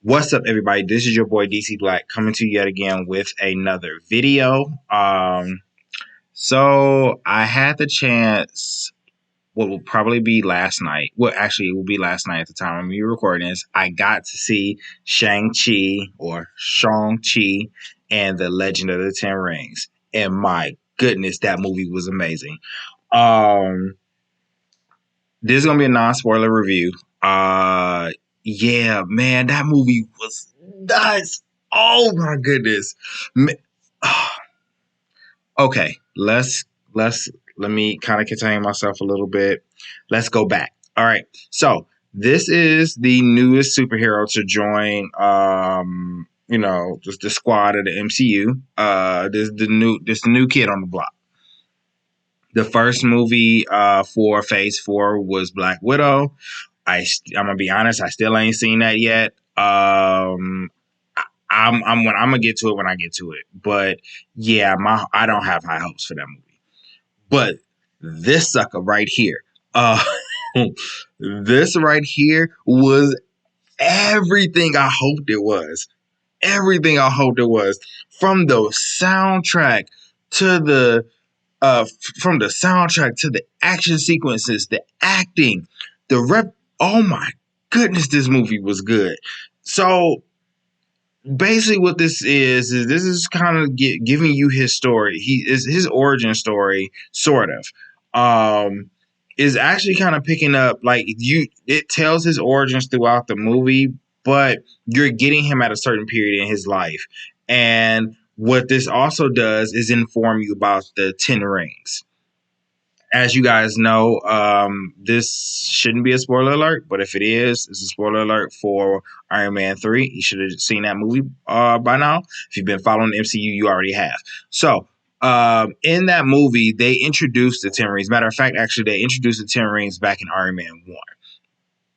What's up, everybody? This is your boy DC Black coming to you yet again with another video. So I had the chance. What will probably be last night. Well, actually, it will be last night at the time of me recording this. I got to see Shang-Chi and the Legend of the Ten Rings, and my goodness, that movie was amazing. Um, this is gonna be a non-spoiler review. Yeah, man, that movie was nuts. Oh my goodness. Okay, let's let me kind of contain myself a little bit. Let's go back. All right. So this is the newest superhero to join just the squad of the MCU. This new kid on the block. The first movie for Phase 4 was Black Widow. I'm gonna be honest, I still ain't seen that yet. I'm gonna get to it when I get to it. But yeah, I don't have high hopes for that movie. But this sucker right here, uh, this right here was everything I hoped it was. Everything I hoped it was, from the soundtrack to the from the soundtrack to the action sequences, the acting, the rep. Oh my goodness, this movie was good. So basically, what this is kind of giving you his story. He is his origin story, sort of. Is actually kind of picking up like you. It tells his origins throughout the movie, but you're getting him at a certain period in his life, and what this also does is inform you about the Ten Rings. As you guys know, this shouldn't be a spoiler alert, but if it is, it's a spoiler alert for Iron Man 3. You should have seen that movie by now. If you've been following the MCU, you already have. So, in that movie, they introduced the Ten Rings. Matter of fact, actually, they introduced the Ten Rings back in Iron Man 1.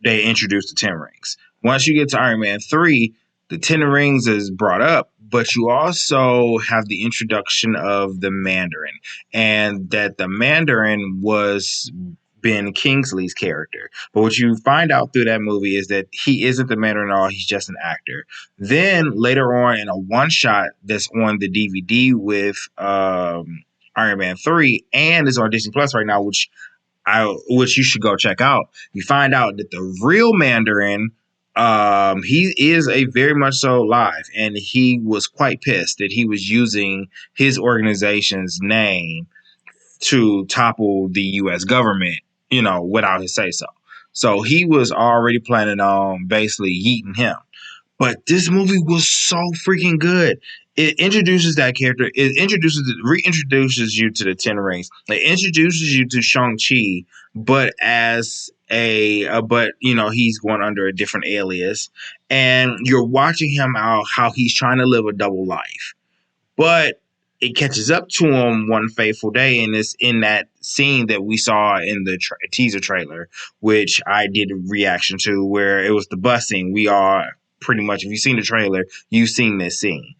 They introduced the Ten Rings. Once you get to Iron Man 3, the Ten Rings is brought up, but you also have the introduction of the Mandarin, and that the Mandarin was Ben Kingsley's character. But what you find out through that movie is that he isn't the Mandarin at all, he's just an actor. Then later on, in a one shot that's on the DVD with Iron Man 3 and is on Disney Plus right now, which you should go check out. You find out that the real Mandarin, he is a very much so live, and he was quite pissed that he was using his organization's name to topple the U.S. government, without his say so. So he was already planning on basically yeeting him. But this movie was so freaking good. It introduces that character. It reintroduces you to the Ten Rings. It introduces you to Shang-Chi, but as but he's going under a different alias, and you're watching him out how he's trying to live a double life. But it catches up to him one fateful day, and it's in that scene that we saw in the teaser trailer, which I did a reaction to, where it was the bus scene. We are pretty much, if you've seen the trailer, you've seen this scene.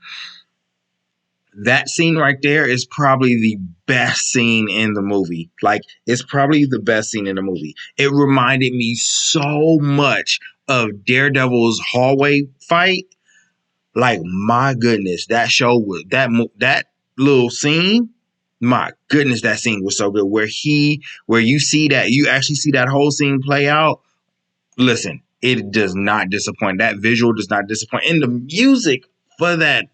That scene right there is probably the best scene in the movie. Like, it's probably the best scene in the movie. It reminded me so much of Daredevil's hallway fight. Like, my goodness, that show was that little scene. My goodness, that scene was so good. Where you see that, you actually see that whole scene play out. Listen, it does not disappoint. That visual does not disappoint. And the music for that,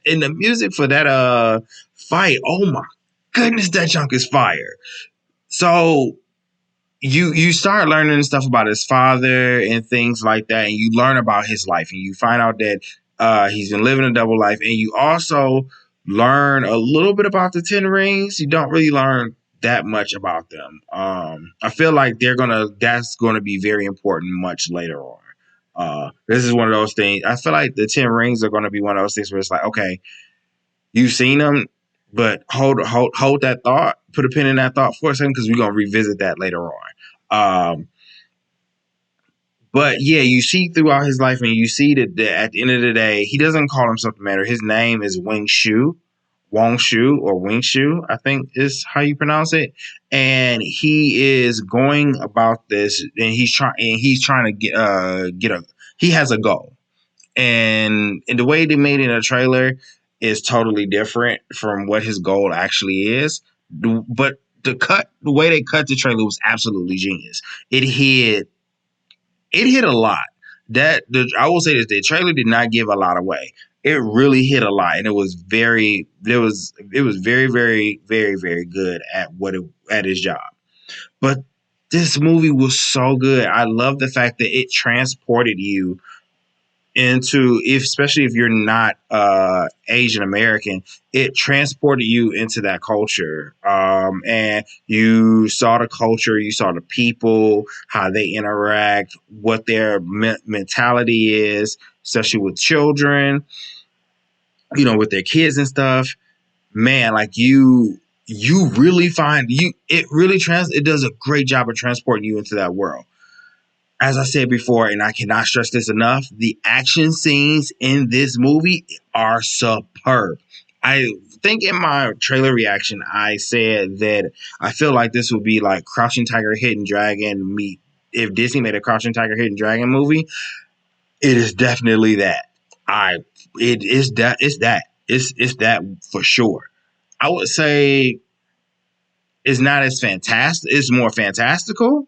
fight, oh my goodness, that junk is fire. So you start learning stuff about his father and things like that, and you learn about his life, and you find out that he's been living a double life, and you also learn a little bit about the Ten Rings. You don't really learn that much about them. I feel like that's gonna be very important much later on. This is one of those things. I feel like the Ten Rings are gonna be one of those things where it's like, okay, you've seen them, but hold that thought. Put a pin in that thought for a second, because we're gonna revisit that later on. Um, but yeah, you see throughout his life, and you see that at the end of the day, he doesn't call himself the Mandarin. His name is Wong Shu, or Wing Shu, I think is how you pronounce it. And he is going about this, and he's trying to get he has a goal, and the way they made it in a trailer is totally different from what his goal actually is. But the way they cut the trailer was absolutely genius. It hit it hit a lot. I will say this: the trailer did not give a lot away. It really hit a lot, and it was very, very, very, very good at at his job. But this movie was so good. I love the fact that it transported you into, especially if you're not Asian American, it transported you into that culture, and you saw the culture, you saw the people, how they interact, what their mentality is, especially with children, with their kids and stuff. Man, like you really find you it really it does a great job of transporting you into that world. As I said before, and I cannot stress this enough, the action scenes in this movie are superb. I think in my trailer reaction, I said that I feel like this would be like Crouching Tiger, Hidden Dragon meet if Disney made a Crouching Tiger, Hidden Dragon movie. It is definitely that. I it is that it's that for sure. I would say it's not as fantastic. It's more fantastical.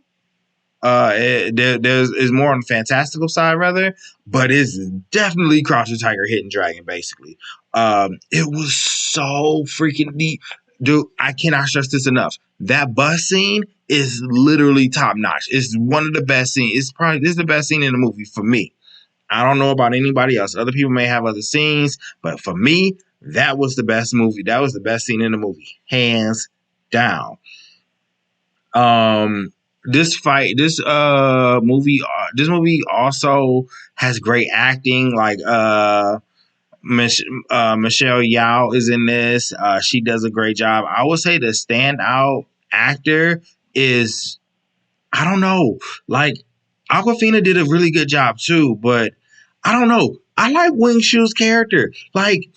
There's is more on the fantastical side rather, but it's definitely Crouching Tiger, Hidden Dragon. Basically, it was so freaking neat, dude. I cannot stress this enough. That bus scene is literally top notch. It's one of the best scenes. This is the best scene in the movie for me. I don't know about anybody else. Other people may have other scenes, but for me, that was the best movie. That was the best scene in the movie, hands down. Um, this movie also has great acting. Like Michelle Yao is in this. She does a great job. I would say the standout actor is, I don't know, like Aquafina did a really good job too, but I don't know. I like Wing Shu's character. Like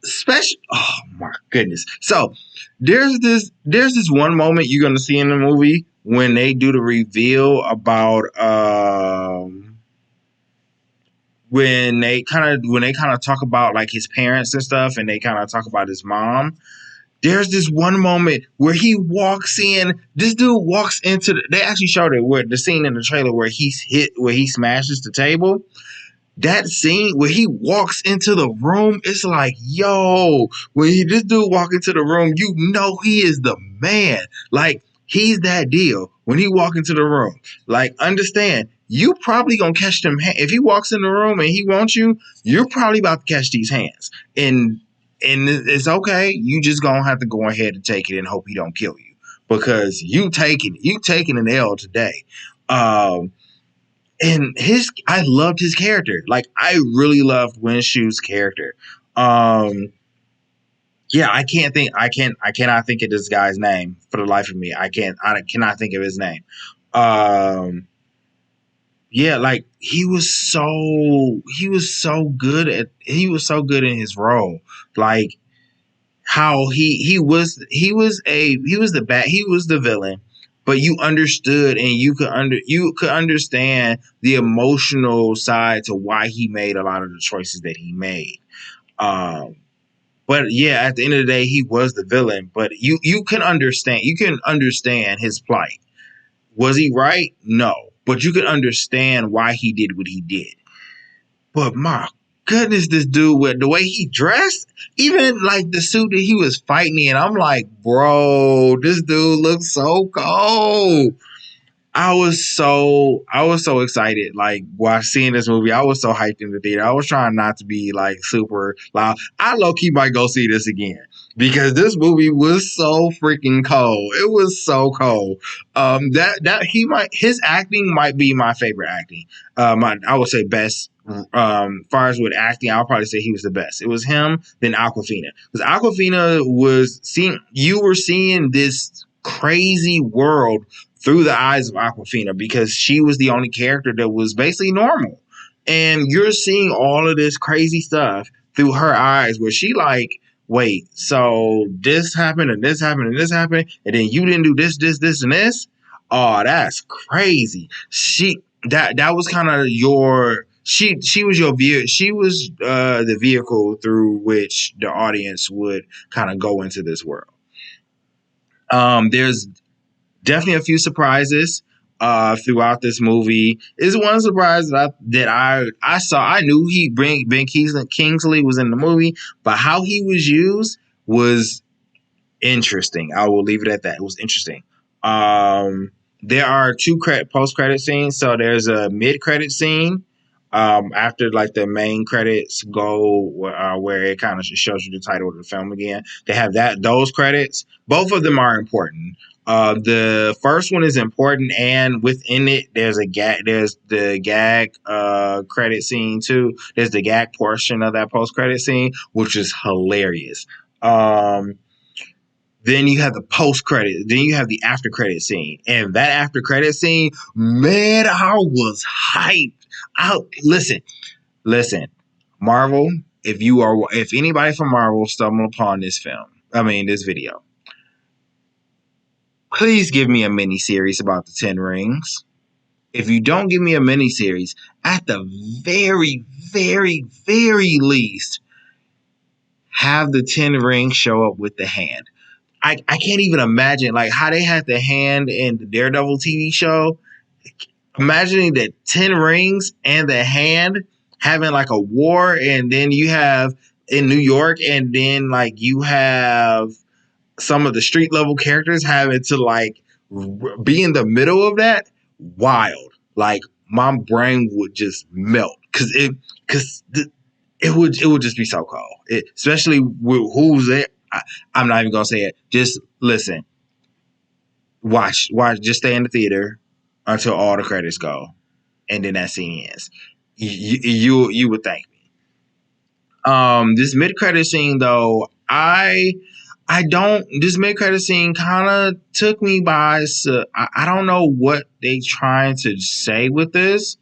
special. Oh my goodness. So there's this one moment you're gonna see in the movie when they do the reveal about when they kind of talk about like his parents and stuff, and they kind of talk about his mom. There's this one moment where he walks in. This dude walks into they actually showed it where the scene in the trailer where where he smashes the table. That scene where he walks into the room, it's like, yo, this dude walk into the room, you know he is the man. Like, he's that deal when he walk into the room. Like, understand, you probably gonna catch them. If he walks in the room and he wants you, you're probably about to catch these hands. And it's okay. You just gonna have to go ahead and take it and hope he don't kill you because you taking an L today. And I loved his character. Like I really loved Winshu's character. Yeah, I cannot think of this guy's name for the life of me. I cannot think of his name. Um yeah, like he was so good in his role. Like how he was the bad he was the villain, but you understood and you could understand the emotional side to why he made a lot of the choices that he made. Um, but yeah, at the end of the day, he was the villain. But you can understand his plight. Was he right? No, but you could understand why he did what he did. But my goodness, this dude with the way he dressed, even like the suit that he was fighting in, I'm like, bro, this dude looks so cold. I was so excited like while seeing this movie. I was so hyped in the theater. I was trying not to be like super loud. I low key might go see this again because this movie was so freaking cold. It was so cold. That he might his acting might be my favorite acting. I would say best. Far as with acting, I'll probably say he was the best. It was him, then Aquafina, because Aquafina was seeing you were seeing this crazy world through the eyes of Aquafina because she was the only character that was basically normal. And you're seeing all of this crazy stuff through her eyes where she like, wait, so this happened and this happened and this happened, and then you didn't do this, and this? Oh, that's crazy. That was kind of your she was your view. She was the vehicle through which the audience would kind of go into this world. There's definitely a few surprises throughout this movie. Is one surprise that I saw. I knew Ben Kingsley was in the movie, but how he was used was interesting. I will leave it at that. It was interesting. Um, there are two post credit scenes. So there's a mid credit scene after like the main credits go, where it kind of shows you the title of the film again. They have those credits. Both of them are important. The first one is important, and within it, there's a gag. There's the gag credit scene too. There's the gag portion of that post credit scene, which is hilarious. Um, then you have the post credit. Then you have the after credit scene, and that after credit scene, man, I was hyped. Listen, Marvel. If anybody from Marvel stumbled upon this video, please give me a mini series about the Ten Rings. If you don't give me a mini series, at the very, very, very least, have the Ten Rings show up with the hand. I can't even imagine like how they had the hand in the Daredevil TV show. Imagining the 10 rings and the hand having like a war, and then you have in New York, and then like you have some of the street level characters having to like be in the middle of that. Wild. Like my brain would just melt because it would just be so cool. Especially with who's it. I'm not even gonna say it. Just listen, watch. Just stay in the theater until all the credits go, and then that scene ends. You would thank me. This mid credit scene though, I don't. This mid credit scene kind of took me by. So I don't know what they trying to say with this.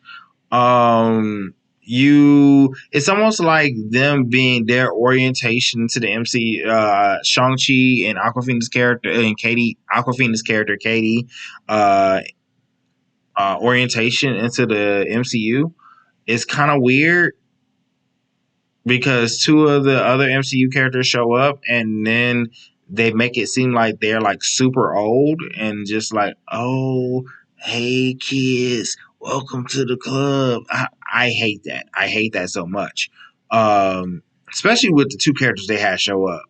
It's almost like them being their orientation to the MC, Shang-Chi and Aquafina's character and Katie, uh, orientation into the MCU is kind of weird because two of the other MCU characters show up and then they make it seem like they're like super old and just like, oh, hey kids, welcome to the club. I hate that. I hate that so much. Especially with the two characters they had show up.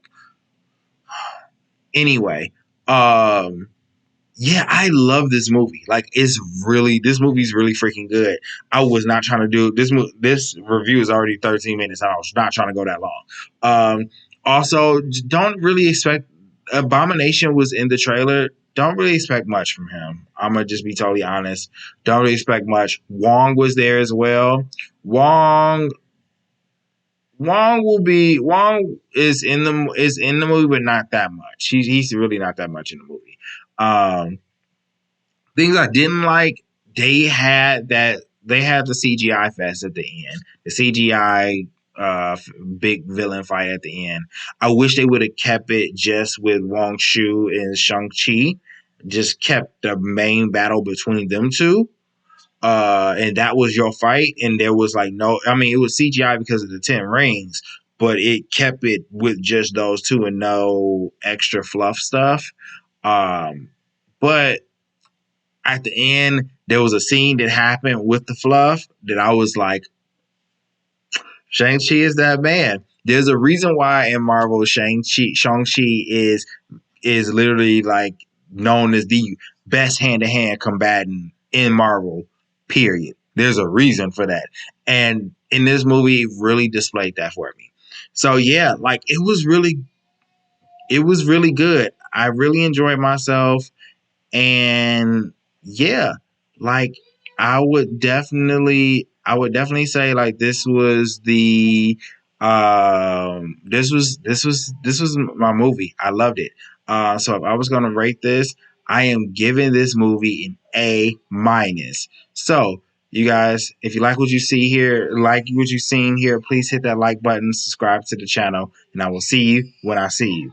Anyway, um, yeah, I love this movie. Like, this movie's really freaking good. I was not trying to do this. This review is already 13 minutes. I was not trying to go that long. Also, don't really expect. Abomination was in the trailer. Don't really expect much from him. I'm gonna just be totally honest. Don't really expect much. Wong was there as well. Wong Wong is in the movie, but not that much. He's really not that much in the movie. Um, Things I didn't like, they had the CGI fest at the end. The CGI big villain fight at the end. I wish they would have kept it just with Wong Shu and Shang-Chi. Just kept the main battle between them two. And that was your fight, and there was like no, I mean, it was CGI because of the 10 rings, but it kept it with just those two and no extra fluff stuff. Um, but at the end, there was a scene that happened with the fluff that I was like, Shang-Chi is that man. There's a reason why in Marvel Shang-Chi is literally like known as the best hand-to-hand combatant in Marvel, period. There's a reason for that. And in this movie, it really displayed that for me. So yeah, like it was really good. I really enjoyed myself. And yeah, like I would definitely say like this was my movie. I loved it. So if I was gonna rate this, I am giving this movie an A minus. So you guys, if you like what you see here, like what you've seen here, please hit that like button, subscribe to the channel, and I will see you when I see you.